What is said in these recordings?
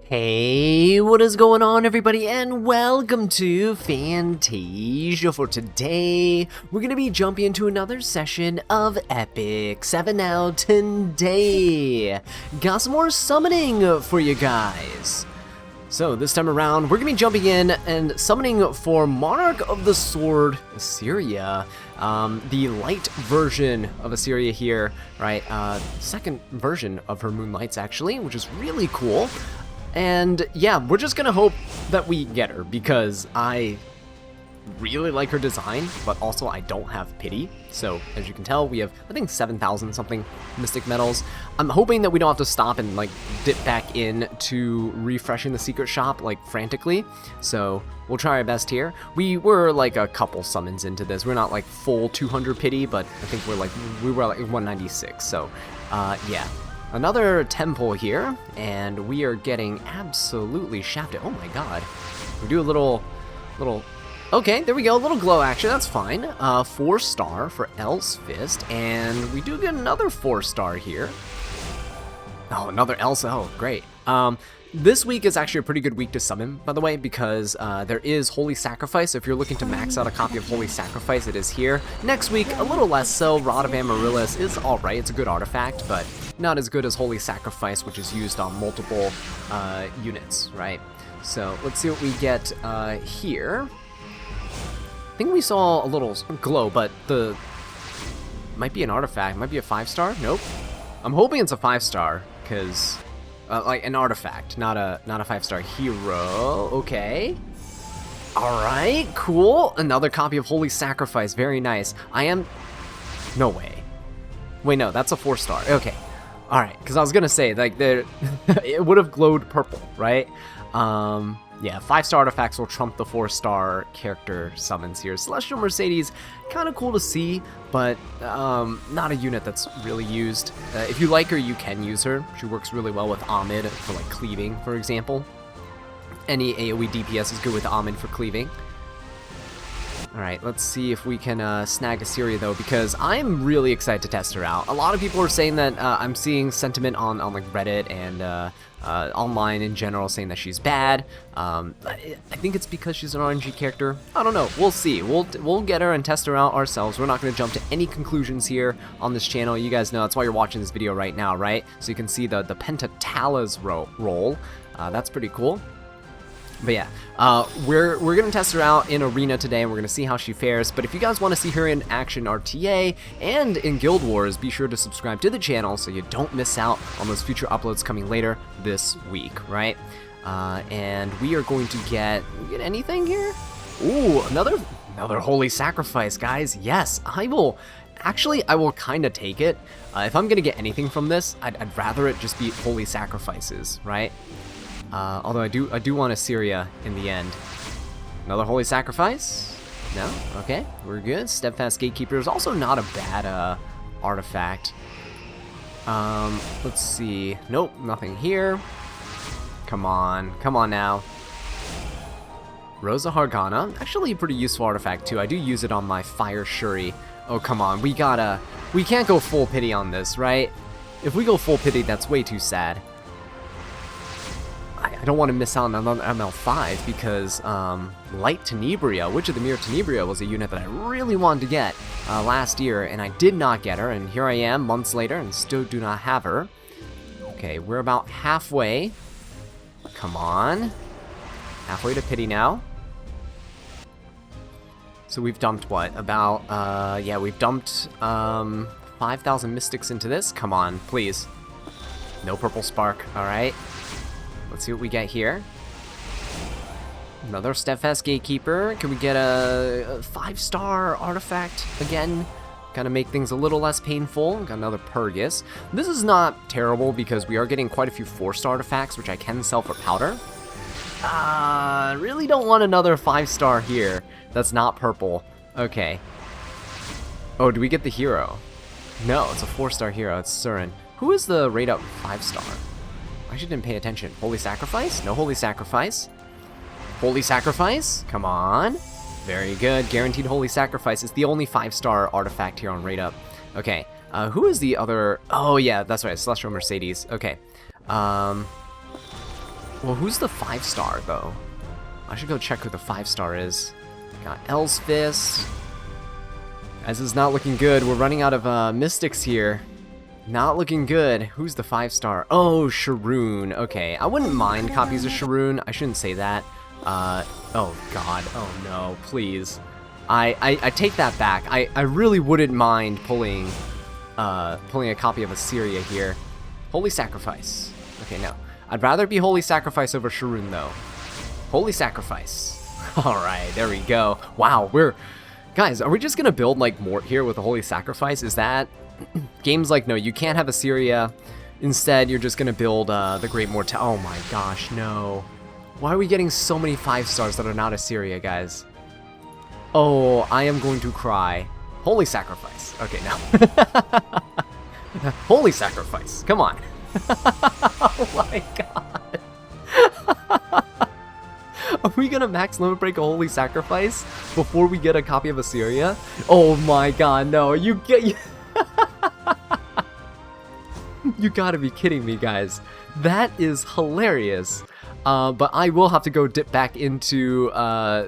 Hey, what is going on everybody, and welcome to Fantasia. For today, we're going to be jumping into another session of Epic 7 now today. Got some more summoning for you guys. So this time around, we're going to be jumping in and summoning for Monarch of the Sword, Iseria. The light version of Iseria here, right? Second version of her Moonlights actually, which is really cool. And yeah, we're just gonna hope that we get her, because I really like her design, but also I don't have pity. So as you can tell, we have, I think, 7,000 something mystic medals. I'm hoping that we don't have to stop and like dip back in to refreshing the secret shop like frantically. So we'll try our best here. We were like a couple summons into this. We're not like full 200 pity, but I think we were like 196. So yeah. Another temple here, and we are getting absolutely shafted. Oh my god. We do a little, okay, there we go, a little glow action, that's fine. 4-star for El's Fist, and we do get another 4-star here. Oh, another Elsa, oh, great. This week is actually a pretty good week to summon, by the way, because there is Holy Sacrifice. So if you're looking to max out a copy of Holy Sacrifice, it is here. Next week, a little less so. Rod of Amaryllis is alright, it's a good artifact, but not as good as Holy Sacrifice, which is used on multiple units, right? So let's see what we get here. I think we saw a little glow, but might be an artifact, might be a 5-star. Nope. I'm hoping it's a 5-star, because like an artifact, not a 5-star hero. Okay. All right, cool. Another copy of Holy Sacrifice. Very nice. No way. Wait, no, that's a 4-star. Okay. All right, because I was gonna say like it would have glowed purple, right? Yeah, 5-star artifacts will trump the 4-star character summons here. Celestial Mercedes, kind of cool to see, but not a unit that's really used. If you like her, you can use her. She works really well with Ahmed for like cleaving, for example. Any AoE DPS is good with Ahmed for cleaving. Alright, let's see if we can snag Iseria though, because I'm really excited to test her out. A lot of people are saying that I'm seeing sentiment on like Reddit and online in general saying that she's bad. I think it's because she's an RNG character. I don't know. We'll see. We'll get her and test her out ourselves. We're not going to jump to any conclusions here on this channel. You guys know that's why you're watching this video right now, right? So you can see the Pentatala's roll. That's pretty cool. But yeah, we're going to test her out in Arena today, and we're going to see how she fares. But if you guys want to see her in action RTA and in Guild Wars, be sure to subscribe to the channel so you don't miss out on those future uploads coming later this week, right? And we are going to get anything here? Ooh, another Holy Sacrifice, guys. Yes, I will kind of take it. If I'm going to get anything from this, I'd rather it just be Holy Sacrifices, right? Although I do want Iseria in the end. Another Holy Sacrifice? No? Okay, we're good. Steadfast Gatekeeper is also not a bad artifact. Let's see. Nope, nothing here. Come on now. Rosa Hargana, actually a pretty useful artifact too. I do use it on my Fire Shuri. Oh, come on, we can't go full pity on this, right? If we go full pity, that's way too sad. I don't want to miss out on another ML5 because Light Tenebria, Witch of the Mirror Tenebria, was a unit that I really wanted to get last year, and I did not get her, and here I am months later and still do not have her. Okay, we're about halfway. Come on. Halfway to pity now. So we've dumped what? About, yeah, we've dumped 5,000 mystics into this. Come on, please. No purple spark, alright. Let's see what we get here. Another Steadfast Gatekeeper. Can we get a 5-star artifact again? Kind of make things a little less painful. Got another Purgus. This is not terrible because we are getting quite a few 4-star artifacts, which I can sell for powder. Really don't want another 5-star here. That's not purple. Okay. Oh, do we get the hero? No, it's a 4-star hero. It's Surin. Who is the rate up 5-star? I actually didn't pay attention. Holy Sacrifice? No Holy Sacrifice. Holy Sacrifice? Come on. Very good. Guaranteed Holy Sacrifice. It's the only 5-star artifact here on Rate Up. Okay. Who is the other... Oh, yeah, that's right. Celestial Mercedes. Okay. Well, who's the 5-star, though? I should go check who the 5-star is. Got Elspeth. Guys, this is not looking good. We're running out of mystics here. Not looking good. Who's the 5-star? Oh, Sharoon. Okay, I wouldn't mind copies of Sharoon. I shouldn't say that. Oh god. Oh no, please. I take that back. I really wouldn't mind pulling a copy of Iseria here. Holy Sacrifice. Okay, no. I'd rather be Holy Sacrifice over Sharoon, though. Holy Sacrifice. Alright, there we go. Wow, guys, are we just gonna build, like, Mort here with the Holy Sacrifice? Is that... Game's like, no, you can't have Iseria. Instead, you're just gonna build the Great Mortal... Oh my gosh, no. Why are we getting so many 5-stars that are not Iseria, guys? Oh, I am going to cry. Holy Sacrifice. Okay, no. Holy Sacrifice. Come on. Oh my god. Are we gonna max limit break a Holy Sacrifice before we get a copy of Iseria? Oh my god, no. You gotta be kidding me, guys. That is hilarious. But I will have to go dip back into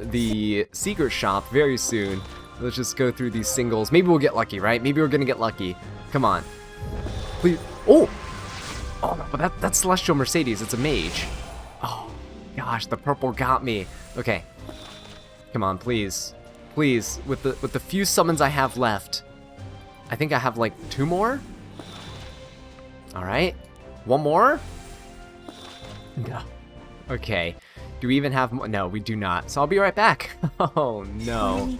the secret shop very soon. Let's just go through these singles. Maybe we'll get lucky, right? Maybe we're gonna get lucky. Come on. Please. Oh! Oh, but that's Celestial Mercedes. It's a mage. Oh, gosh, the purple got me. Okay. Come on, please. Please, with the few summons I have left. I think I have, like, 2 more? Alright. 1 more? No. Okay. Do we even have more? No, we do not. So I'll be right back. Oh, no.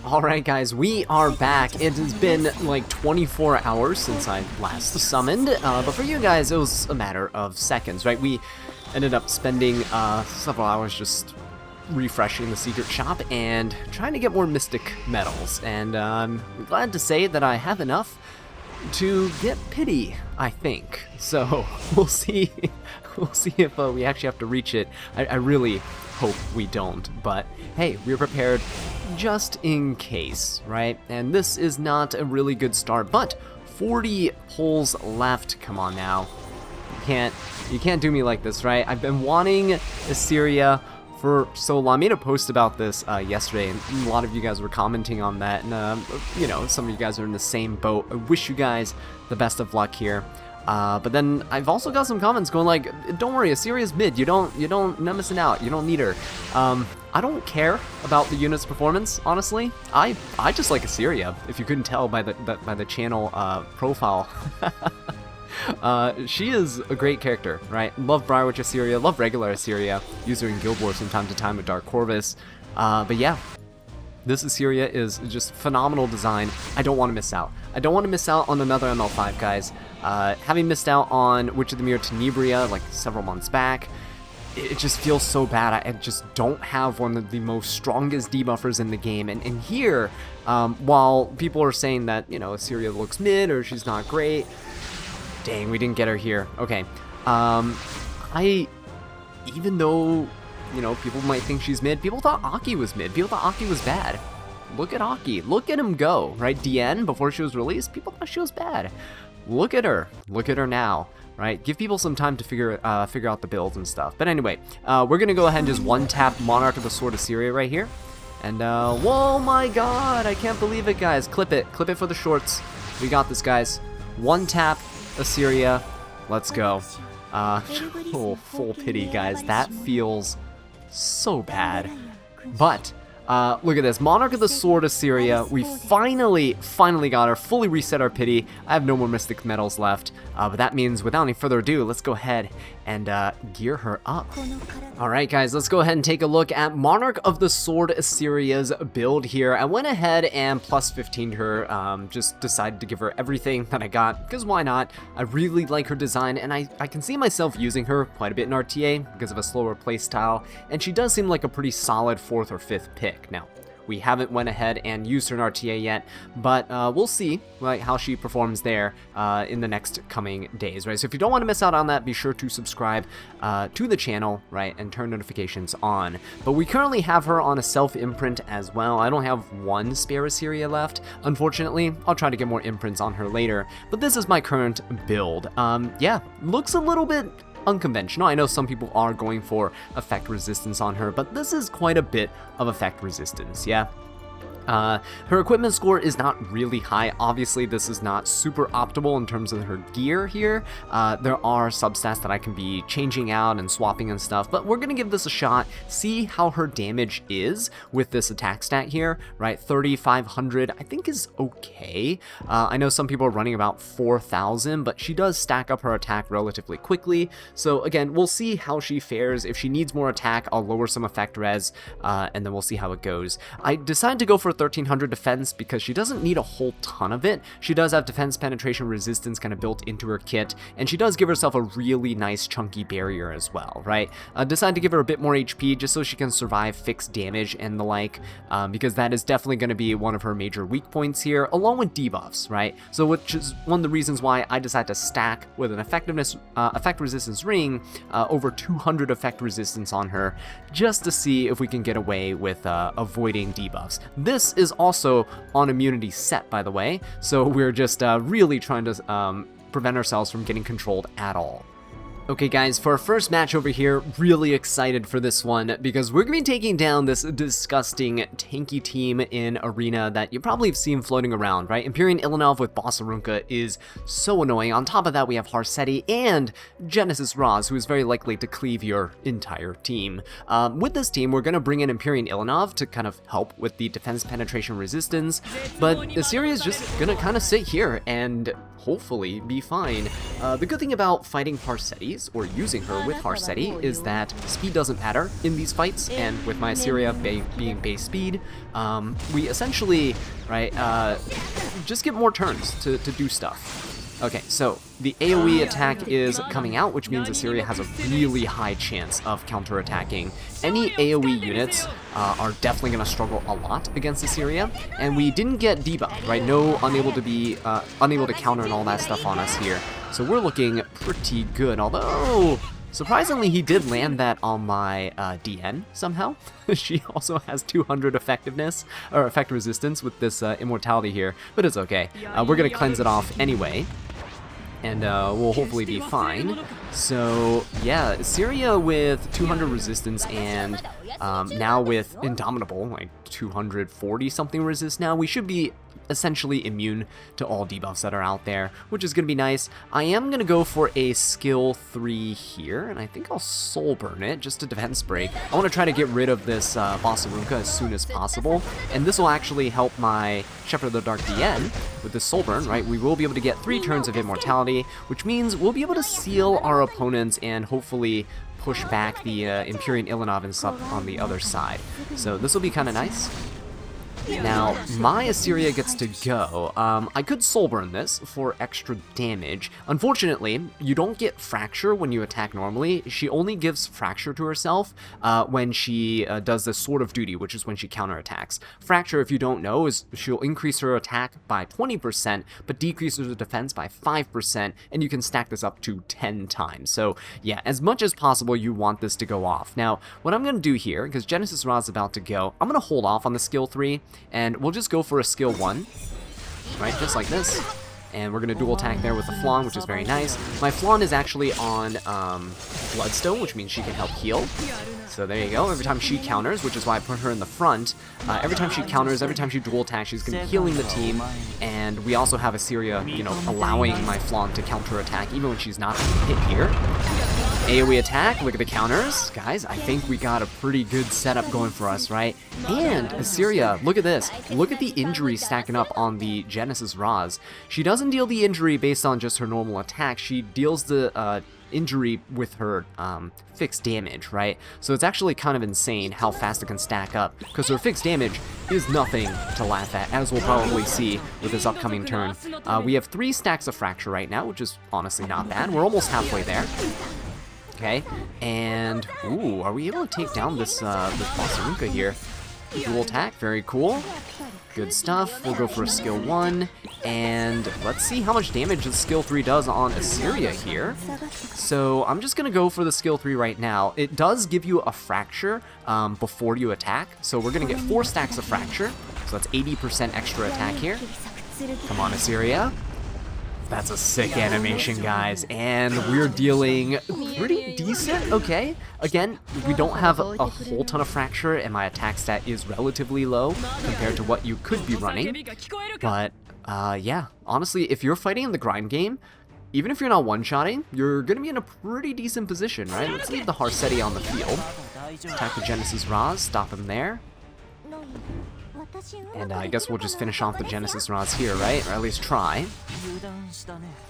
Alright, guys, we are back. It has been like 24 hours since I last summoned. But for you guys, it was a matter of seconds, right? We ended up spending several hours just refreshing the secret shop and trying to get more mystic medals. And I'm glad to say that I have enough to get pity, I think. So we'll see. We'll see if we actually have to reach it. I really hope we don't, but hey, we're prepared just in case, right? And this is not a really good start, but 40 pulls left. Come on now. You can't do me like this, right? I've been wanting Iseria for so long. I made a post about this yesterday, and a lot of you guys were commenting on that, and you know, some of you guys are in the same boat. I wish you guys the best of luck here. But then I've also got some comments going like, don't worry, Iseria's mid, you're not missing out, you don't need her. I don't care about the unit's performance, honestly. I just like Iseria, if you couldn't tell by the channel profile. She is a great character, right? Love Briarwitch Iseria, love regular Iseria, use her in Guild Wars from time to time with Dark Corvus. But yeah, this Iseria is just phenomenal design. I don't want to miss out. I don't want to miss out on another ML5, guys. Having missed out on Witch of the Mirror Tenebria like several months back, it just feels so bad. I just don't have one of the most strongest debuffers in the game. And here, while people are saying that, you know, Iseria looks mid or she's not great, dang, we didn't get her here. Okay. Even though, you know, people might think she's mid, people thought Aki was mid. People thought Aki was bad. Look at Aki. Look at him go, right? DN, before she was released, people thought she was bad. Look at her. Look at her now, right? Give people some time to figure out the builds and stuff. But anyway, we're going to go ahead and just one-tap Monarch of the Sword Iseria right here. And, whoa, my god, I can't believe it, guys. Clip it. Clip it for the shorts. We got this, guys. One-tap Iseria. Let's go. Oh, full pity, guys. That feels so bad. But look at this, Monarch of the Sword Iseria. We finally got her, fully reset our pity. I have no more Mystic Medals left, but that means without any further ado, let's go ahead and gear her up. Alright guys, let's go ahead and take a look at Monarch of the Sword Iseria's build here. I went ahead and plus 15'd her, just decided to give her everything that I got, because why not? I really like her design, and I can see myself using her quite a bit in RTA because of a slower playstyle, and she does seem like a pretty solid 4th or 5th pick. Now, we haven't went ahead and used her in RTA yet, but we'll see how she performs there in the next coming days, right? So if you don't want to miss out on that, be sure to subscribe to the channel, right, and turn notifications on. But we currently have her on a self-imprint as well. I don't have one spare Iseria left, unfortunately. I'll try to get more imprints on her later, but this is my current build. Yeah, looks a little bit unconventional. I know some people are going for effect resistance on her, but this is quite a bit of effect resistance, yeah? Her equipment score is not really high. Obviously, this is not super optimal in terms of her gear here. There are substats that I can be changing out and swapping and stuff, but we're going to give this a shot, see how her damage is with this attack stat here, right? 3,500, I think is okay. I know some people are running about 4,000, but she does stack up her attack relatively quickly. So again, we'll see how she fares. If she needs more attack, I'll lower some effect res, and then we'll see how it goes. I decided to go for 1,300 defense because she doesn't need a whole ton of it. She does have defense penetration resistance kind of built into her kit, and she does give herself a really nice chunky barrier as well, right? Decided to give her a bit more HP just so she can survive fixed damage and the like, because that is definitely going to be one of her major weak points here, along with debuffs, right? So which is one of the reasons why I decided to stack with an effect resistance ring over 200 effect resistance on her, just to see if we can get away with avoiding debuffs. This is also on immunity set, by the way, so we're just really trying to prevent ourselves from getting controlled at all. Okay guys, for our first match over here, really excited for this one because we're going to be taking down this disgusting tanky team in Arena that you probably have seen floating around, right? Empyrean Ilanov with Bossarunka is so annoying. On top of that, we have Harsetti and Genesis Roz, who is very likely to cleave your entire team. With this team, we're going to bring in Empyrean Ilanov to kind of help with the defense penetration resistance, but Iseria is just going to kind of sit here and hopefully be fine. The good thing about fighting Harsetti, or using her with Harsetti, is that speed doesn't matter in these fights, and with my Iseria being base speed, we essentially, right, just get more turns to do stuff. Okay, so the AoE attack is coming out, which means Iseria has a really high chance of counterattacking. Any AoE units are definitely going to struggle a lot against Iseria, and we didn't get debuff, right? No unable to counter and all that stuff on us here. So we're looking pretty good, although surprisingly he did land that on my DN somehow. She also has 200 effectiveness, or effect resistance with this immortality here, but it's okay. We're going to cleanse it off anyway, and we'll hopefully be fine. So yeah, Iseria with 200 resistance, and now with Indomitable, like 240 something resist now, we should be essentially immune to all debuffs that are out there, which is going to be nice. I am going to go for a skill 3 here, and I think I'll soul burn it just to defense break. I want to try to get rid of this Bossarunka as soon as possible, and this will actually help my Shepherd of the Dark DN with this soul burn, right? We will be able to get 3 turns of immortality, which means we'll be able to seal our opponents and hopefully push back the Empyrean Ilanov and stuff on the other side. So this will be kind of nice. Now, my Iseria gets to go. I could soul burn this for extra damage. Unfortunately, you don't get Fracture when you attack normally. She only gives Fracture to herself when she does the Sword of Duty, which is when she counterattacks. Fracture, if you don't know, is she'll increase her attack by 20%, but decreases her defense by 5%, and you can stack this up to 10 times. So yeah, as much as possible, you want this to go off. Now, what I'm going to do here, because Genesis Ra is about to go, I'm going to hold off on the skill 3, and we'll just go for a skill 1, right, just like this. And we're going to dual attack there with the Flan, which is very nice. My Flan is actually on Bloodstone, which means she can help heal. So there you go. Every time she counters, which is why I put her in the front, every time she counters, every time she dual attacks, she's going to be healing the team. And we also have Iseria, you know, allowing my Flan to counter attack even when she's not hit here. AoE attack, look at the counters. Guys, I think we got a pretty good setup going for us, right? And Iseria, look at this. Look at the injury stacking up on the Genesis Roz. She doesn't deal the injury based on just her normal attack. She deals the injury with her fixed damage, right? So it's actually kind of insane how fast it can stack up, because her fixed damage is nothing to laugh at, as we'll probably see with this upcoming turn. We have 3 stacks of Fracture right now, which is honestly not bad. We're almost halfway there. Okay, and ooh, are we able to take down this Bossarunka here? Dual attack, very cool. Good stuff. We'll go for a skill 1, and let's see how much damage the skill 3 does on Iseria here. So I'm just gonna go for the skill 3 right now. It does give you a Fracture before you attack, so we're gonna get 4 stacks of Fracture. So that's 80% extra attack here. Come on, Iseria. That's a sick animation, guys, and we're dealing pretty decent, okay? Again, we don't have a whole ton of fracture, and my attack stat is relatively low compared to what you could be running. But, yeah, honestly, if you're fighting in the grind game, even if you're not one-shotting, you're gonna be in a pretty decent position, right? Let's leave the Harsetti on the field. Attack the Genesis Raz, stop him there. And I guess we'll just finish off the Genesis Raz here, right? Or at least try.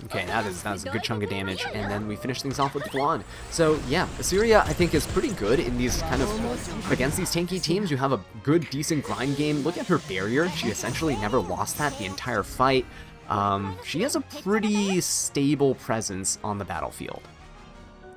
Okay, that is a good chunk of damage. And then we finish things off with Flan. So yeah, Iseria I think is pretty good in these kind of, against these tanky teams. You have a good, decent grind game. Look at her barrier. She essentially never lost that the entire fight. She has a pretty stable presence on the battlefield.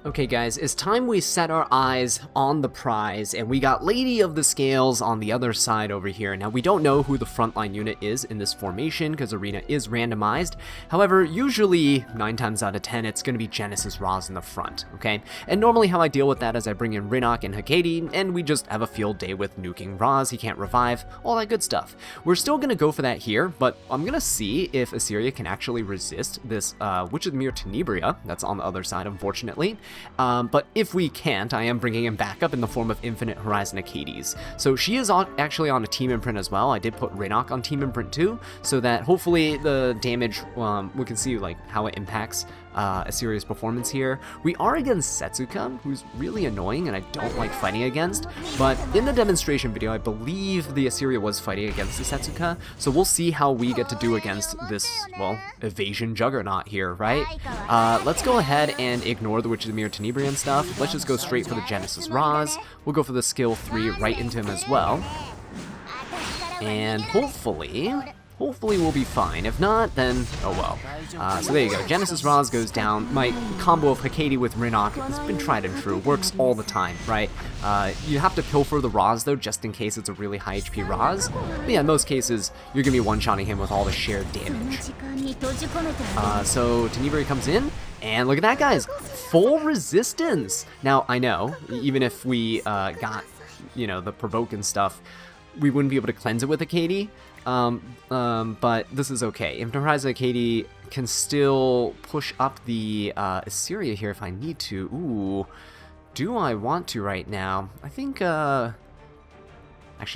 Okay guys, it's time we set our eyes on the prize, and we got Lady of the Scales on the other side over here. Now, we don't know who the frontline unit is in this formation, because Arena is randomized. However, usually, 9 times out of 10, it's going to be Genesis Raz in the front, okay? And normally how I deal with that is I bring in Rinok and Hecate, and we just have a field day with nuking Raz. He can't revive, all that good stuff. We're still going to go for that here, but I'm going to see if Iseria can actually resist this Witch of the Mirror Tenebria that's on the other side, unfortunately. But if we can't, I am bringing him back up in the form of Infinite Horizon Hades. So she is actually on a team imprint as well. I did put Rinok on team imprint too, so that hopefully the damage, we can see like how it impacts Iseria's performance here. We are against Setsuka, who's really annoying and I don't like fighting against, but in the demonstration video, I believe the Iseria was fighting against the Setsuka, so we'll see how we get to do against this, well, evasion juggernaut here, right? Let's go ahead and ignore the Witch of the Mirror Tenebria and stuff. Let's just go straight for the Genesis Raz. We'll go for the skill 3 right into him as well. And hopefully we'll be fine. If not, then oh well. So there you go. Genesis Raz goes down. My combo of Hecate with Rinok has been tried and true. Works all the time, right? You have to pilfer the Raz, though, just in case it's a really high HP Raz. But yeah, in most cases, you're going to be one-shotting him with all the shared damage. So Tenebria comes in, and look at that, guys. Full resistance! Now, I know, even if we got, you know, the provoke and stuff, we wouldn't be able to cleanse it with Hecate. But this is okay. Infinite Horizon Hecate can still push up the Iseria here if I need to. Ooh, do I want to right now? I think, actually,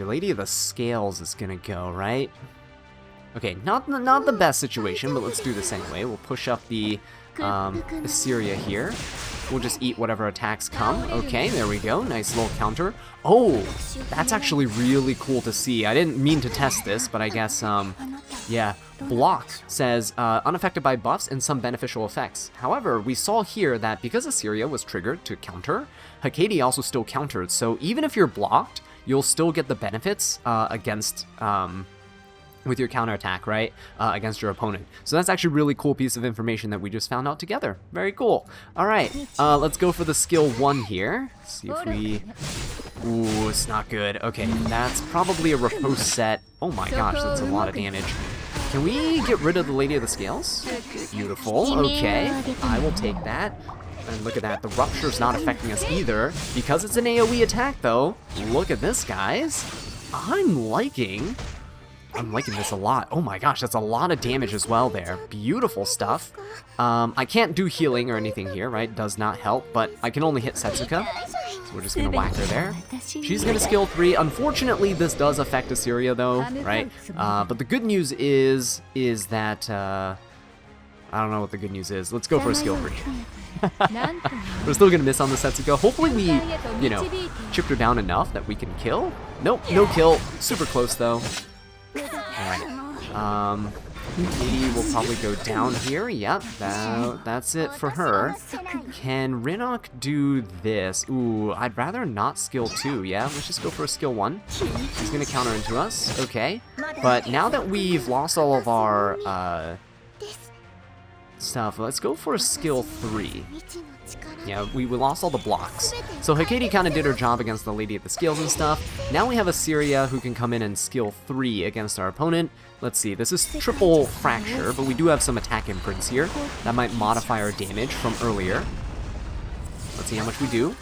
Lady of the Scales is gonna go, right? Okay, not the best situation, but let's do this anyway. We'll push up the Iseria here. We'll just eat whatever attacks come. Okay, there we go. Nice little counter. Oh, that's actually really cool to see. I didn't mean to test this, but I guess, yeah. Block says, unaffected by buffs and some beneficial effects. However, we saw here that because Iseria was triggered to counter, Hecate also still countered. So even if you're blocked, you'll still get the benefits against, with your counterattack, right, against your opponent. So that's actually a really cool piece of information that we just found out together. Very cool. All right, let's go for the skill 1 here. See if we... Ooh, it's not good. Okay, that's probably a riposte set. Oh my gosh, that's a lot of damage. Can we get rid of the Lady of the Scales? Beautiful. Okay, I will take that. And look at that, the Rupture's not affecting us either. Because it's an AoE attack, though. Look at this, guys. I'm liking this a lot. Oh my gosh, that's a lot of damage as well there. Beautiful stuff. I can't do healing or anything here, right? Does not help, but I can only hit Setsuka. So we're just gonna whack her there. She's gonna skill 3. Unfortunately, this does affect Iseria though, right? But the good news is that, I don't know what the good news is. Let's go for a skill 3. We're still gonna miss on the Setsuka. Hopefully we, you know, chipped her down enough that we can kill. Nope, no kill. Super close though. Alright, Katie will probably go down here. Yep, that's it for her. Can Rinok do this? Ooh, I'd rather not skill 2, yeah? Let's just go for a skill 1. He's gonna counter into us, okay. But now that we've lost all of our, stuff, let's go for a skill 3. Yeah, we lost all the blocks. So Hecate kind of did her job against the Lady of the Scales and stuff. Now we have Iseria who can come in and skill 3 against our opponent. Let's see, this is triple fracture, but we do have some attack imprints here. That might modify our damage from earlier. Let's see how much we do.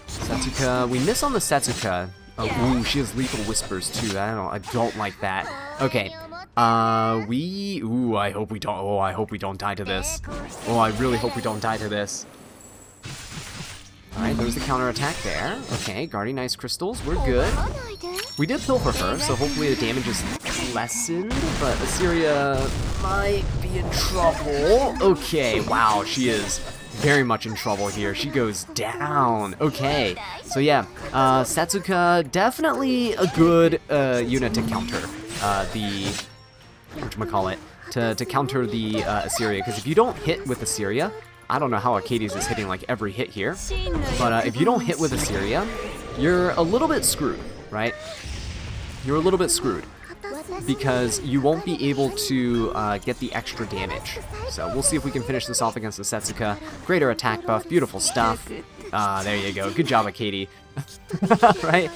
Setsuka, we miss on the Setsuka. Oh, ooh, she has lethal whispers too. I don't like that. Okay, Ooh, I hope we don't, oh, I hope we don't die to this. Oh, I really hope we don't die to this. Alright, there's the counterattack there. Okay, guarding ice crystals, we're good. We did pilfer her, so hopefully the damage is lessened, but Iseria might be in trouble. Okay, wow, she is very much in trouble here. She goes down. Okay, so yeah, Setsuka, definitely a good unit to counter the, whatchamacallit, to counter the Iseria, because if you don't hit with Iseria, I don't know how Arcades is hitting like every hit here, but if you don't hit with Iseria, you're a little bit screwed, right? You're a little bit screwed because you won't be able to get the extra damage. So we'll see if we can finish this off against the Setsuka. Greater attack buff, beautiful stuff. There you go. Good job, Arcades. Right?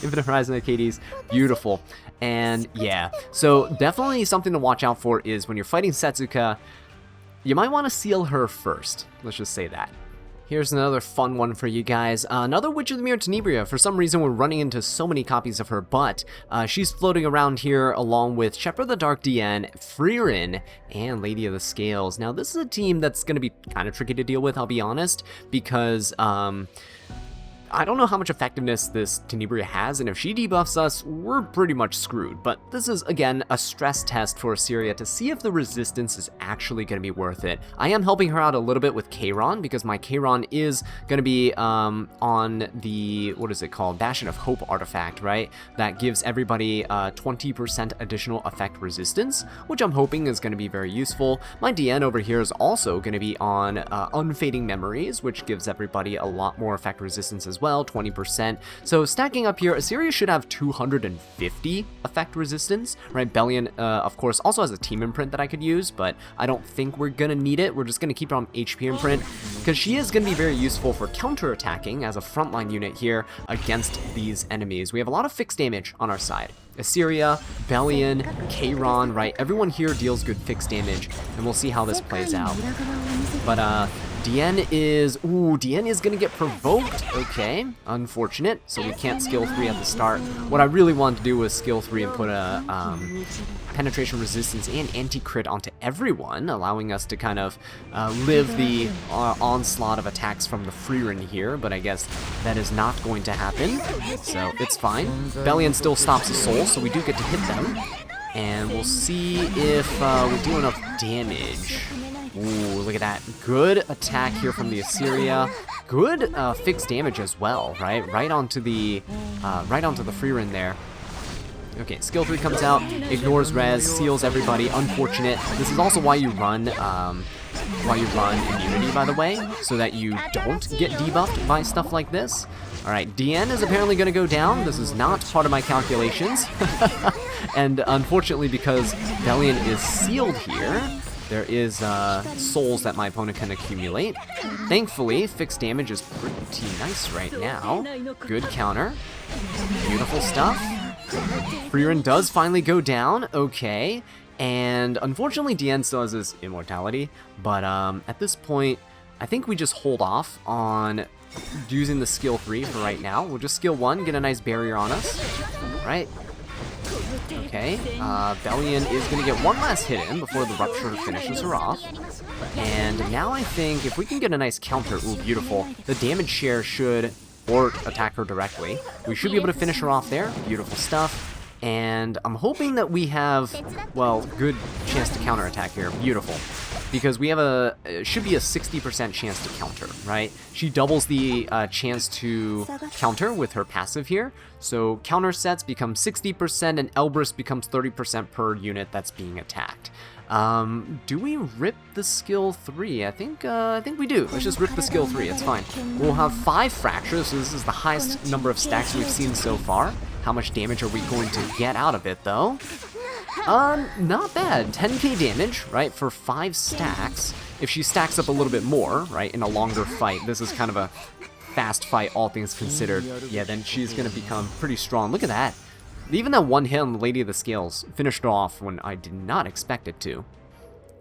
Infinite Horizon Arcades, beautiful. And yeah, so definitely something to watch out for is when you're fighting Setsuka, you might want to seal her first. Let's just say that. Here's another fun one for you guys. Another Witch of the Mirror Tenebria. For some reason, we're running into so many copies of her, but she's floating around here along with Shepherd of the Dark DN, Frieren, and Lady of the Scales. Now, this is a team that's going to be kind of tricky to deal with, I'll be honest, because I don't know how much effectiveness this Tenebria has, and if she debuffs us, we're pretty much screwed. But this is, again, a stress test for Iseria to see if the resistance is actually going to be worth it. I am helping her out a little bit with Kayron, because my Kayron is going to be on the, what is it called, Bastion of Hope artifact, right? That gives everybody 20% additional effect resistance, which I'm hoping is going to be very useful. My DN over here is also going to be on Unfading Memories, which gives everybody a lot more effect resistance as well, 20%. So stacking up here, Iseria should have 250 effect resistance, right? Bellion, of course, also has a team imprint that I could use, but I don't think we're gonna need it. We're just gonna keep her on HP imprint, because she is gonna be very useful for counter-attacking as a frontline unit here against these enemies. We have a lot of fixed damage on our side. Iseria, Bellion, Kayron, right? Everyone here deals good fixed damage, and we'll see how this plays out. But, DN is gonna get provoked. Okay, unfortunate. So we can't skill 3 at the start. What I really wanted to do was skill 3 and put a penetration resistance and anti-crit onto everyone, allowing us to kind of live the onslaught of attacks from the Frieren here, but I guess that is not going to happen, so it's fine. Bellion still stops the soul, so we do get to hit them, and we'll see if we do enough damage. Ooh, look at that. Good attack here from the Iseria. Good fixed damage as well, right? Right onto the Frieren there. Okay, skill 3 comes out, ignores res, seals everybody. Unfortunate. This is also why you run immunity, by the way, so that you don't get debuffed by stuff like this. Alright, DN is apparently going to go down. This is not part of my calculations. And unfortunately, because Bellion is sealed here, there is souls that my opponent can accumulate. Thankfully, fixed damage is pretty nice right now. Good counter. Beautiful stuff. Frieren does finally go down. Okay. And unfortunately, DN still has his immortality. But at this point, I think we just hold off on using the skill 3 for right now. We'll just skill 1, get a nice barrier on us. Right. Okay, Bellion is going to get one last hit in before the Rupture finishes her off. And now I think if we can get a nice counter, ooh, beautiful, the damage share should, or attack her directly, we should be able to finish her off there. Beautiful stuff. And I'm hoping that we have, well, good chance to counterattack here. Beautiful. Because we have should be a 60% chance to counter, right? She doubles the chance to counter with her passive here. So counter sets become 60% and Elbrus becomes 30% per unit that's being attacked. Do we rip the skill 3? I think we do. Let's just rip the skill 3, it's fine. We'll have 5 fractures, so this is the highest number of stacks we've seen so far. How much damage are we going to get out of it, though? Not bad. 10k damage, right, for 5 stacks. If she stacks up a little bit more, right, in a longer fight, this is kind of a fast fight, all things considered. Yeah, then she's going to become pretty strong. Look at that. Even that one hit on the Lady of the Scales finished her off when I did not expect it to.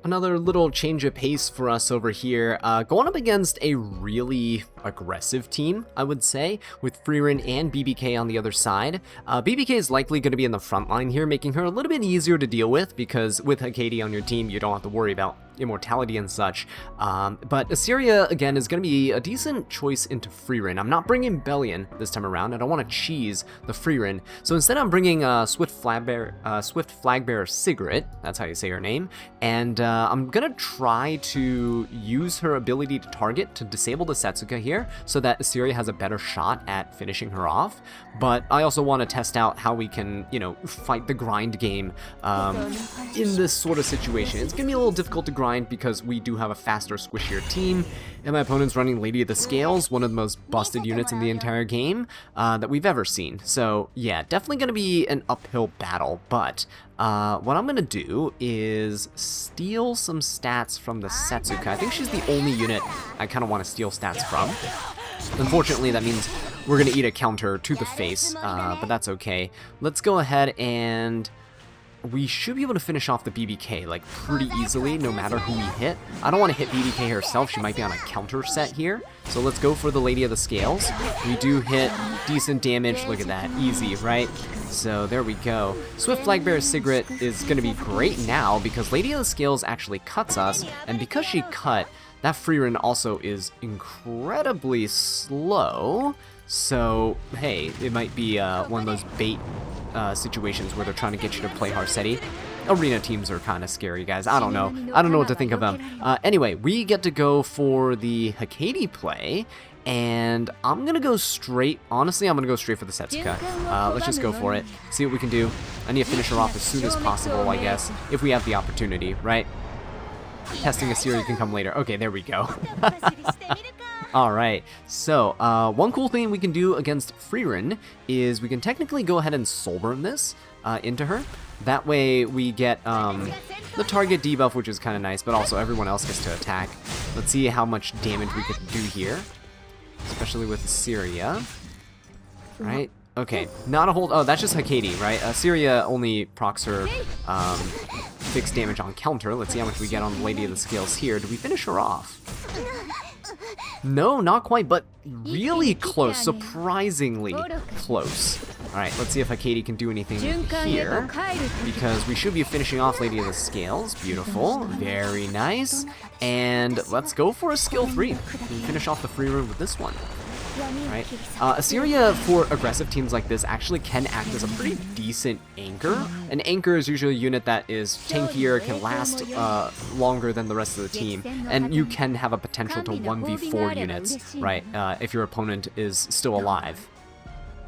Another little change of pace for us over here, going up against a really aggressive team, I would say, with Frieren and BBK on the other side. BBK is likely going to be in the front line here, making her a little bit easier to deal with, because with Hakati on your team, you don't have to worry about immortality and such. But Iseria, again, is going to be a decent choice into Frieren. I'm not bringing Bellion this time around. I don't want to cheese the Frieren. So instead I'm bringing Swift Flagbearer Sigrid, that's how you say her name, and I'm going to try to use her ability to target to disable the Setsuka here so that Iseria has a better shot at finishing her off. But I also want to test out how we can, you know, fight the grind game in this sort of situation. It's going to be a little difficult to grind because we do have a faster, squishier team, and my opponent's running Lady of the Scales, one of the most busted units in the entire game that we've ever seen. So yeah, definitely going to be an uphill battle, but what I'm going to do is steal some stats from the Setsuka. I think she's the only unit I kind of want to steal stats from. Unfortunately, that means we're going to eat a counter to the face, but that's okay. Let's go ahead and we should be able to finish off the BBK, like, pretty easily, no matter who we hit. I don't want to hit BBK herself. She might be on a counter set here. So let's go for the Lady of the Scales. We do hit decent damage. Look at that. Easy, right? So there we go. Swift Flagbearer Sigrid is going to be great now because Lady of the Scales actually cuts us. And because she cut, that Frieren also is incredibly slow. So, hey, it might be one of those bait situations where they're trying to get you to play Harsetti. Arena teams are kind of scary, guys. I don't know. I don't know what to think of them. Anyway, we get to go for the Hakati play, and I'm going to go straight. Honestly, I'm going to go straight for the Setsuka. Let's just go for it. See what we can do. I need to finish her off as soon as possible, I guess, if we have the opportunity, right? Testing Iseria can come later. Okay, there we go. Alright, so one cool thing we can do against Frieren is we can technically go ahead and soulburn this into her. That way we get the target debuff, which is kind of nice, but also everyone else gets to attack. Let's see how much damage we could do here, especially with Iseria. Right? Okay, not a whole... Oh, that's just Hakati, right? Iseria only procs her fixed damage on counter. Let's see how much we get on the Lady of the Scales here. Do we finish her off? No, not quite, but really close, surprisingly close. Alright, let's see if Hakati can do anything here, because we should be finishing off Lady of the Scales. Beautiful, very nice, and let's go for a skill 3. We finish off the Frieren with this one. Right. Iseria for aggressive teams like this actually can act as a pretty decent anchor. An anchor is usually a unit that is tankier, can last longer than the rest of the team, and you can have a potential to 1v4 units, right, if your opponent is still alive.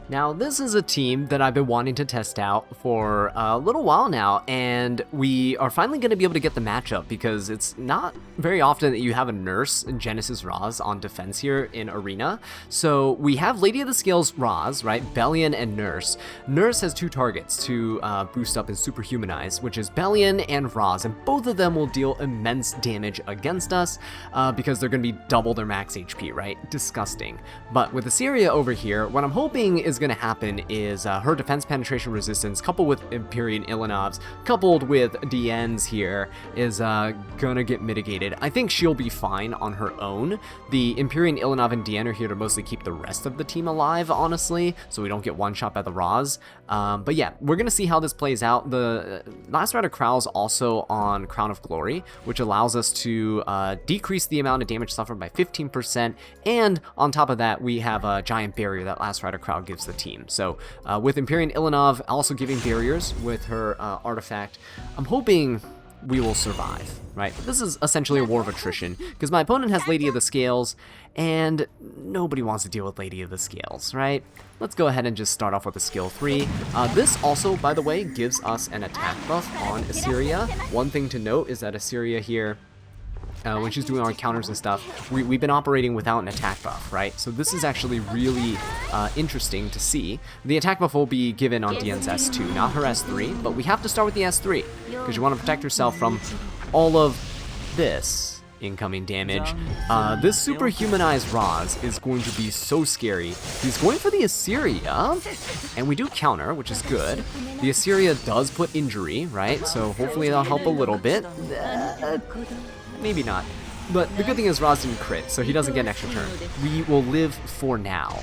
Now, this is a team that I've been wanting to test out for a little while now, and we are finally going to be able to get the matchup because it's not very often that you have a Nurse and Genesis Raz on defense here in Arena. So we have Lady of the Scales Raz, right, Bellion and Nurse. Nurse has 2 targets to boost up and superhumanize, which is Bellion and Raz, and both of them will deal immense damage against us because they're going to be double their max HP, right? Disgusting. But with Iseria over here, what I'm hoping is going to happen is her defense penetration resistance coupled with Empyrean Ilanov's coupled with DN's here is gonna get mitigated. I think she'll be fine on her own. The Empyrean Ilanov and DN are here to mostly keep the rest of the team alive, honestly, so we don't get one shot by the Raz. But yeah, we're gonna see how this plays out. The Last Rider Krow's also on Crown of Glory, which allows us to decrease the amount of damage suffered by 15%, and on top of that we have a giant barrier that Last Rider Crow gives the team. So with Empyrean Ilanov also giving barriers with her artifact, I'm hoping we will survive, right? This is essentially a war of attrition because my opponent has Lady of the Scales and nobody wants to deal with Lady of the Scales, right? Let's go ahead and just start off with a skill 3. This also, by the way, gives us an attack buff on Iseria. One thing to note is that Iseria here, when she's doing our counters and stuff, we've been operating without an attack buff, right? So this is actually really interesting to see. The attack buff will be given on DN's S2, not her S3, but we have to start with the S3, because you want to protect yourself from all of this incoming damage. This superhumanized Raz is going to be so scary. He's going for the Iseria, and we do counter, which is good. The Iseria does put injury, right? So hopefully that'll help a little bit. Maybe not. But the good thing is Raz didn't crit, so he doesn't get an extra turn. We will live for now.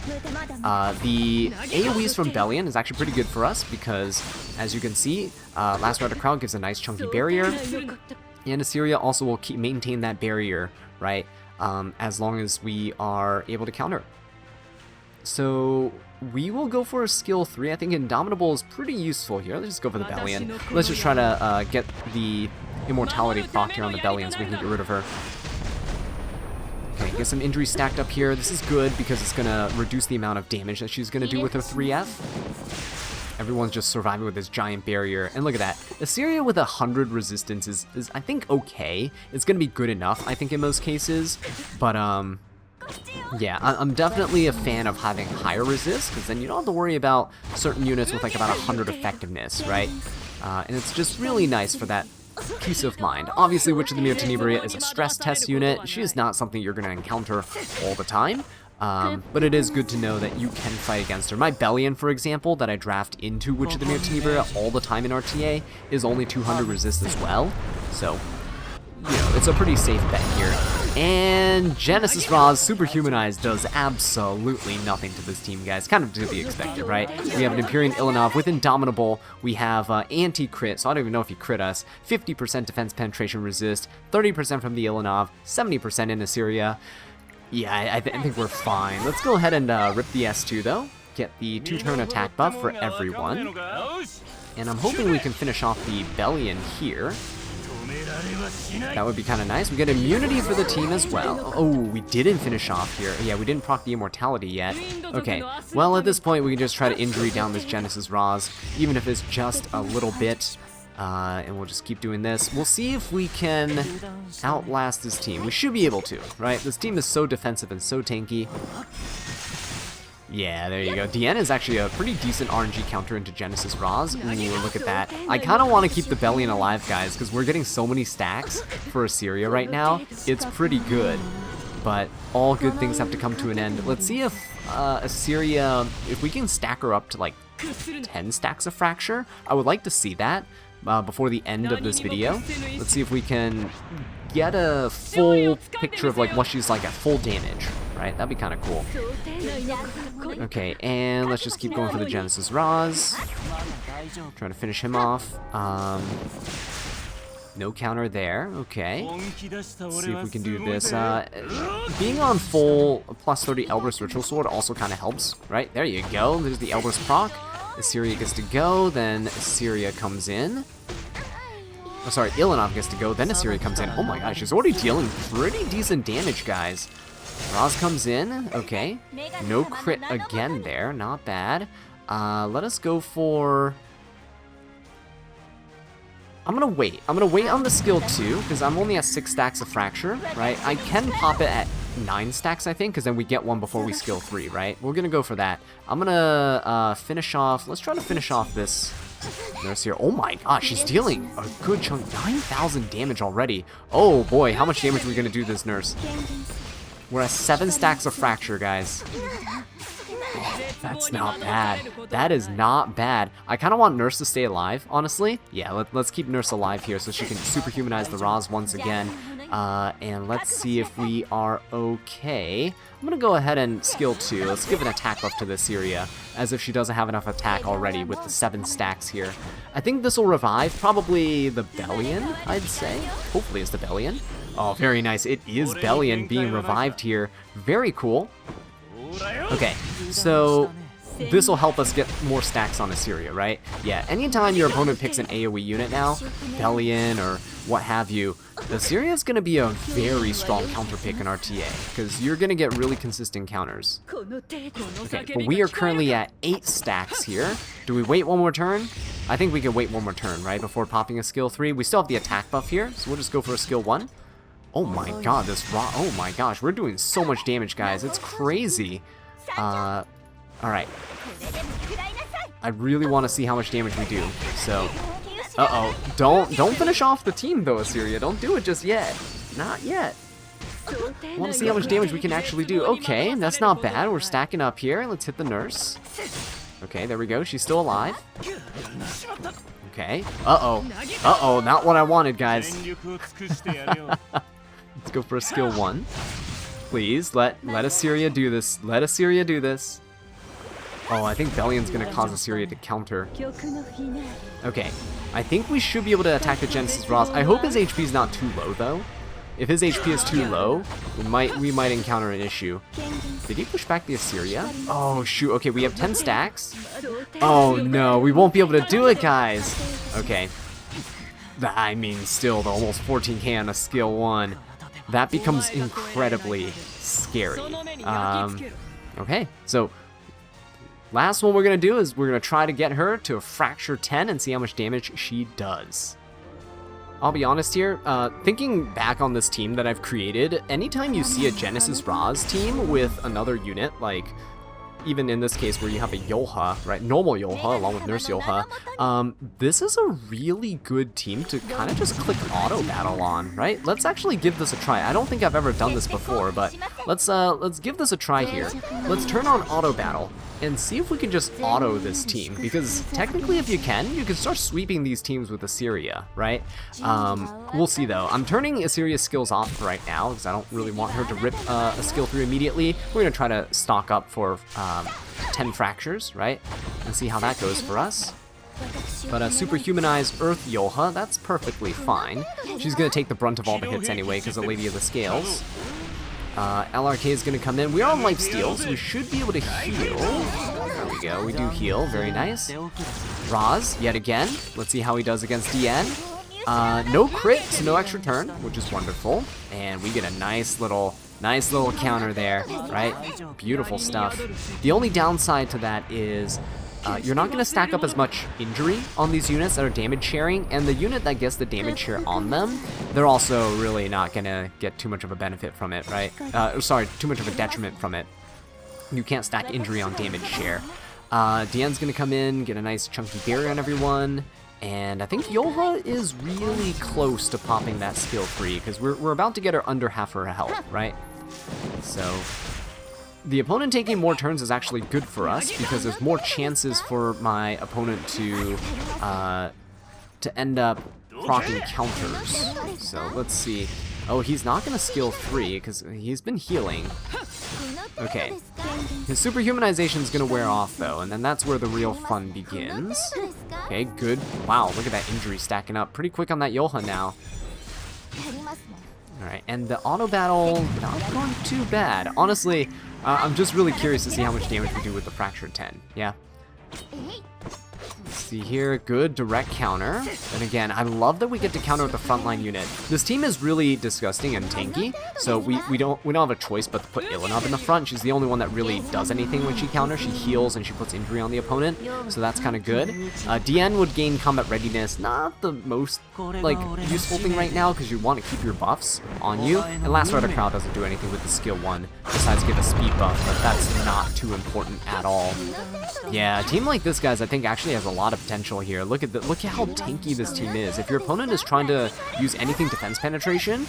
The AoEs from Bellion is actually pretty good for us because, as you can see, Last Rider Crowd gives a nice chunky barrier. And Iseria also will maintain that barrier, right, as long as we are able to counter. So we will go for a skill 3. I think Indomitable is pretty useful here. Let's just go for the Bellion. Let's just try to get the Immortality proc here on the Bellion so we can get rid of her. Okay, get some injury stacked up here. This is good because it's going to reduce the amount of damage that she's going to do with her 3F. Everyone's just surviving with this giant barrier. And look at that. Iseria with 100 resistance is I think, okay. It's going to be good enough, I think, in most cases. But, yeah, I'm definitely a fan of having higher resist, because then you don't have to worry about certain units with, like, about 100 effectiveness, right? And it's just really nice for that peace of mind. Obviously, Witch of the Mirror Tenebria is a stress test unit. She is not something you're going to encounter all the time. But it is good to know that you can fight against her. My Bellion, for example, that I draft into Witch of the Mirror Tenebria all the time in RTA, is only 200 resist as well. So, you know, it's a pretty safe bet here. And Genesis Raz Superhumanized does absolutely nothing to this team, guys. Kind of to be expected, right? We have an Empyrean Ilanov with Indomitable. We have anti-crit, so I don't even know if he crit us. 50% defense penetration resist, 30% from the Ilanov, 70% in Iseria. Yeah, I think we're fine. Let's go ahead and rip the S2, though. Get the 2-turn attack buff for everyone. And I'm hoping we can finish off the Bellion here. That would be kind of nice. We get immunity for the team as well. Oh, we didn't finish off here. Yeah, we didn't proc the Immortality yet. Okay, well, at this point, we can just try to injury down this Genesis Raz, even if it's just a little bit. And we'll just keep doing this. We'll see if we can outlast this team. We should be able to, right? This team is so defensive and so tanky. Yeah, there you go. DN is actually a pretty decent RNG counter into Genesis Raz. Ooh, look at that. I kind of want to keep the Bellion alive, guys, because we're getting so many stacks for Iseria right now. It's pretty good, but all good things have to come to an end. Let's see if Iseria, if we can stack her up to like 10 stacks of Fracture. I would like to see that before the end of this video. Let's see if we can get a full picture of like what she's like at full damage, right? That'd be kind of cool. Okay, and let's just keep going for the Genesis Raz. Trying to finish him off. No counter there. Okay. Let's see if we can do this. Being on full plus 30 Elbrus Ritual Sword also kind of helps, right? There you go. There's the Elbrus proc. Iseria gets to go, then Iseria comes in. Oh, sorry, Ilanov gets to go, then Iseria comes in. Oh my gosh, she's already dealing pretty decent damage, guys. Raz comes in, okay. No crit again there, not bad. Let us go for... I'm gonna wait on the skill 2, because I'm only at 6 stacks of Fracture, right? I can pop it at 9 stacks, I think, because then we get one before we skill 3, right? We're gonna go for that. I'm gonna finish off, let's try to finish off this nurse here. Oh my gosh, she's dealing a good chunk, 9,000 damage already. Oh boy, how much damage are we gonna do this nurse? We're at 7 stacks of Fracture, guys. Oh, that's not bad. That is not bad. I kind of want Nurse to stay alive, honestly. Yeah, let's keep Nurse alive here so she can superhumanize the Raz once again. And let's see if we are okay. I'm going to go ahead and skill 2. Let's give an attack buff to this Iseria, as if she doesn't have enough attack already with the 7 stacks here. I think this will revive probably the Bellion, I'd say. Hopefully it's the Bellion. Oh, very nice. It is Bellion being revived here. Very cool. Okay, so this will help us get more stacks on Iseria, right? Yeah, anytime your opponent picks an AoE unit now, Bellion or what have you, Iseria is going to be a very strong counter pick in RTA, because you're going to get really consistent counters. Okay, but we are currently at 8 stacks here. Do we wait one more turn? I think we can wait one more turn, right, before popping a skill 3. We still have the attack buff here, so we'll just go for a skill 1. Oh my god, oh my gosh, we're doing so much damage, guys. It's crazy. Alright. I really want to see how much damage we do, so... Uh-oh. Don't finish off the team, though, Iseria. Don't do it just yet. Not yet. I want to see how much damage we can actually do. Okay, that's not bad. We're stacking up here. Let's hit the nurse. Okay, there we go. She's still alive. Okay. Uh-oh. Uh-oh, not what I wanted, guys. Let's go for a skill 1. Please, let Iseria do this. Let Iseria do this. Oh, I think Bellion's going to cause Iseria to counter. Okay. I think we should be able to attack the Genesis Ross. I hope his HP is not too low, though. If his HP is too low, we might encounter an issue. Did he push back the Iseria? Oh, shoot. Okay, we have 10 stacks. Oh, no. We won't be able to do it, guys. Okay. I mean, still, the almost 14k on a skill 1. That becomes incredibly scary. Okay, so last one we're going to do is we're going to try to get her to a Fracture 10 and see how much damage she does. I'll be honest here, thinking back on this team that I've created, anytime you see a Genesis Roz team with another unit, like even in this case where you have a Yolha, right, normal Yolha along with Nurse Yolha, this is a really good team to kind of just click auto battle on, right? Let's actually give this a try. I don't think I've ever done this before, but let's give this a try here. Let's turn on auto battle and see if we can just auto this team, because technically if you can start sweeping these teams with Iseria, right? We'll see though. I'm turning Iseria's skills off right now because I don't really want her to rip a skill through immediately. We're gonna try to stock up for 10 fractures, right? And see how that goes for us. But Superhumanized Earth Yolha, that's perfectly fine. She's gonna take the brunt of all the hits anyway because the Lady of the Scales. LRK is going to come in. We're on life steal, so we should be able to heal. There we go. We do heal. Very nice. Roz, yet again. Let's see how he does against DN. No crit, so no extra turn, which is wonderful. And we get a nice little counter there, right? Beautiful stuff. The only downside to that is you're not going to stack up as much injury on these units that are damage sharing, and the unit that gets the damage share on them, they're also really not going to get too much of a benefit from it, right? Sorry, too much of a detriment from it. You can't stack injury on damage share. Diane's going to come in, get a nice chunky barrier on everyone, and I think Yolha is really close to popping that skill 3, because we're about to get her under half her health, right? So the opponent taking more turns is actually good for us because there's more chances for my opponent to end up proccing counters. So let's see. Oh, he's not going to skill 3 because he's been healing. Okay. His superhumanization is going to wear off though, and then that's where the real fun begins. Okay, good. Wow, look at that injury stacking up pretty quick on that Yolha now. Alright, and the auto battle, not going too bad. Honestly, I'm just really curious to see how much damage we do with the Fracture 10. Yeah. Let's see here. Good direct counter. And again, I love that we get to counter with the frontline unit. This team is really disgusting and tanky, so we don't have a choice but to put Ilinov in the front. She's the only one that really does anything when she counters. She heals and she puts injury on the opponent, so that's kind of good. DN would gain combat readiness, not the most like useful thing right now because you want to keep your buffs on you. And Last Rider Crowd doesn't do anything with the skill 1 besides give a speed buff, but that's not too important at all. Yeah, a team like this, guys, I think actually has a lot of potential here. Look at how tanky this team is. If your opponent is trying to use anything defense penetration,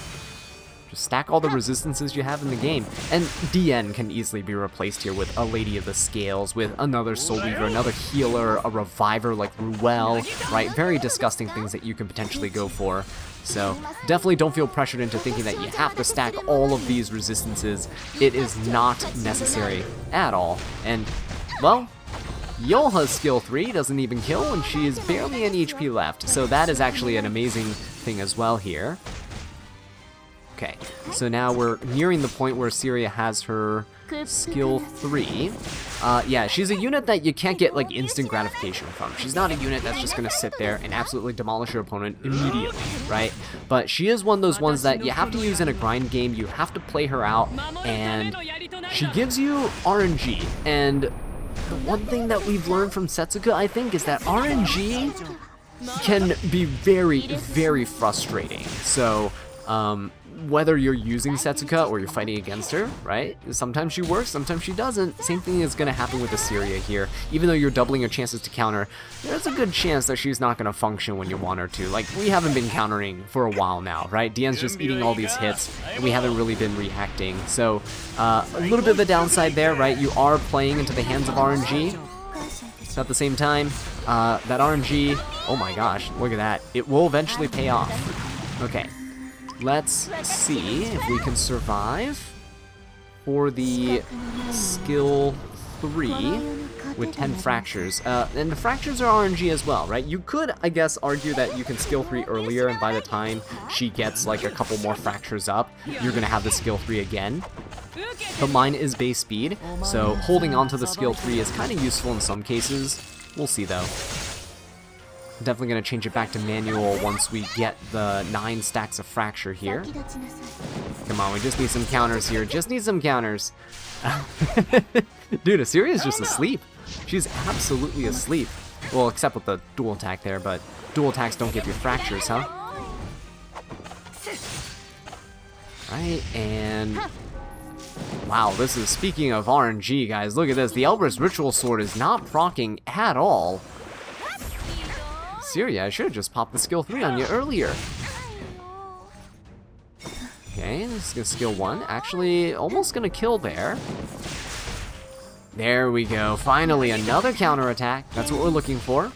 just stack all the resistances you have in the game. And DN can easily be replaced here with a Lady of the Scales, with another Soul Weaver, another healer, a reviver like Ruel, right? Very disgusting things that you can potentially go for. So definitely don't feel pressured into thinking that you have to stack all of these resistances. It is not necessary at all. And, well, Yolha's skill 3 doesn't even kill and she is barely any HP left, so that is actually an amazing thing as well here. Okay, so now we're nearing the point where Iseria has her skill 3. Yeah, she's a unit that you can't get like instant gratification from. She's not a unit that's just gonna sit there and absolutely demolish your opponent immediately, right? But she is one of those ones that you have to use in a grind game. You have to play her out, and she gives you RNG. And the one thing that we've learned from Setsuka, I think, is that RNG can be very, very frustrating. So, whether you're using Setsuka or you're fighting against her, right? Sometimes she works, sometimes she doesn't. Same thing is going to happen with Iseria here. Even though you're doubling your chances to counter, there's a good chance that she's not going to function when you want her to. Like, we haven't been countering for a while now, right? Diane's just eating all these hits, and we haven't really been reacting. So, a little bit of a downside there, right? You are playing into the hands of RNG. So at the same time, that RNG, oh my gosh, look at that. It will eventually pay off. Okay. Let's see if we can survive for the skill 3 with 10 fractures. And the fractures are RNG as well, right? You could, I guess, argue that you can skill 3 earlier, and by the time she gets like a couple more fractures up, you're going to have the skill 3 again. But mine is base speed, so holding on to the skill 3 is kind of useful in some cases. We'll see though. Definitely going to change it back to manual once we get the 9 stacks of fracture here. Come on, we just need some counters here. Just need some counters. Dude, Iseria's just asleep. She's absolutely asleep. Well, except with the dual attack there, but dual attacks don't give you fractures, huh? Right, and... wow, this is, speaking of RNG, guys, look at this. The Elber's Ritual Sword is not proccing at all. Iseria, I should have just popped the skill 3 on you earlier. Okay, this is skill 1. Actually, almost gonna kill there. There we go. Finally, another counterattack. That's what we're looking for.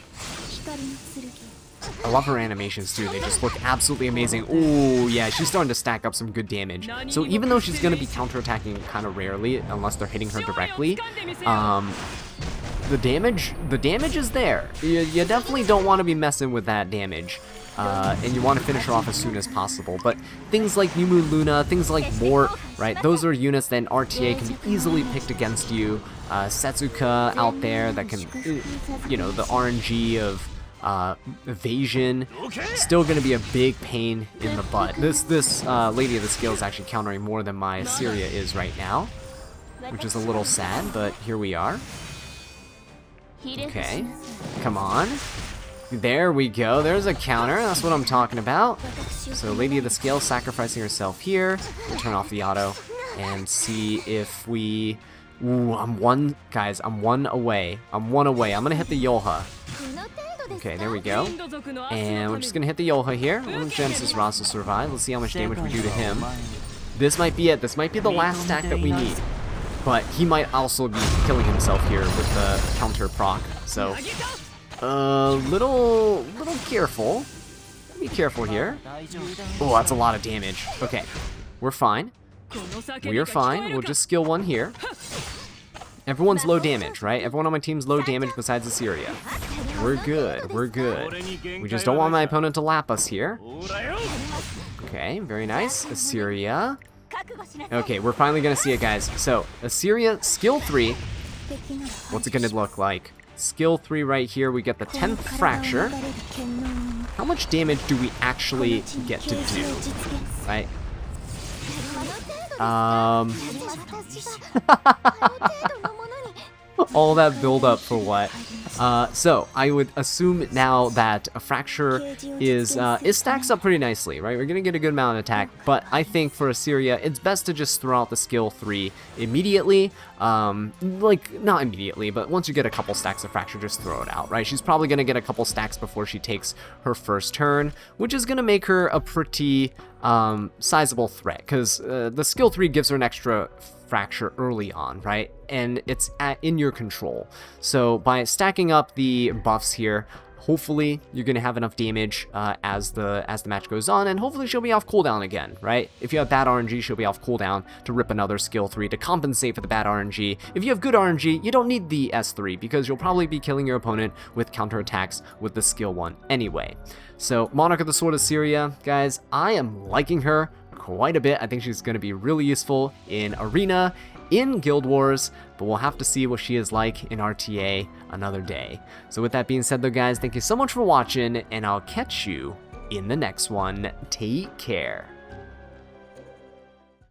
I love her animations too. They just look absolutely amazing. Ooh, yeah, she's starting to stack up some good damage. So even though she's gonna be counterattacking kind of rarely, unless they're hitting her directly, the damage is there. You definitely don't want to be messing with that damage. And you want to finish her off as soon as possible. But things like Nimu Luna, things like Mort, right? Those are units that in RTA can be easily picked against you. Setsuka out there that can, you know, the RNG of evasion, still going to be a big pain in the butt. This Lady of the Scale is actually countering more than my Iseria is right now, which is a little sad, but here we are. Okay, come on. There we go. There's a counter. That's what I'm talking about. So Lady of the Scale sacrificing herself here. We'll turn off the auto and see if we... ooh, I'm one... guys, I'm one away. I'm one away. I'm going to hit the Yoha. Okay, there we go. And we're just going to hit the Yoha here. We'll Genesis Ross will survive. Let's see how much damage we do to him. This might be it. This might be the last stack that we need. But he might also be killing himself here with the counter proc. So, little careful. Be careful here. Oh, that's a lot of damage. Okay, we're fine. We are fine. We'll just skill 1 here. Everyone's low damage, right? Everyone on my team's low damage besides Iseria. We're good. We're good. We just don't want my opponent to lap us here. Okay, very nice. Iseria. Okay, we're finally gonna see it, guys. So, Iseria, skill 3. What's it gonna look like? Skill 3 right here, we get the 10th fracture. How much damage do we actually get to do? Right? All that build up for what? So I would assume now that a fracture is it stacks up pretty nicely, right? We're gonna get a good amount of attack, but I think for Iseria, it's best to just throw out the skill 3 immediately. Like not immediately, but once you get a couple stacks of fracture, just throw it out, right? She's probably gonna get a couple stacks before she takes her first turn, which is gonna make her a pretty sizable threat, because the skill 3 gives her an extra fracture early on, right? And it's in your control. So by stacking up the buffs here, hopefully you're gonna have enough damage as the match goes on, and hopefully she'll be off cooldown again, right? If you have bad RNG, she'll be off cooldown to rip another skill 3 to compensate for the bad RNG. If you have good RNG, you don't need the S3 because you'll probably be killing your opponent with counterattacks with the skill 1 anyway. So Monarch of the Sword Iseria, guys, I am liking her quite a bit. I think she's going to be really useful in Arena, in Guild Wars, but we'll have to see what she is like in RTA another day. So with that being said though, guys, thank you so much for watching, and I'll catch you in the next one. Take care.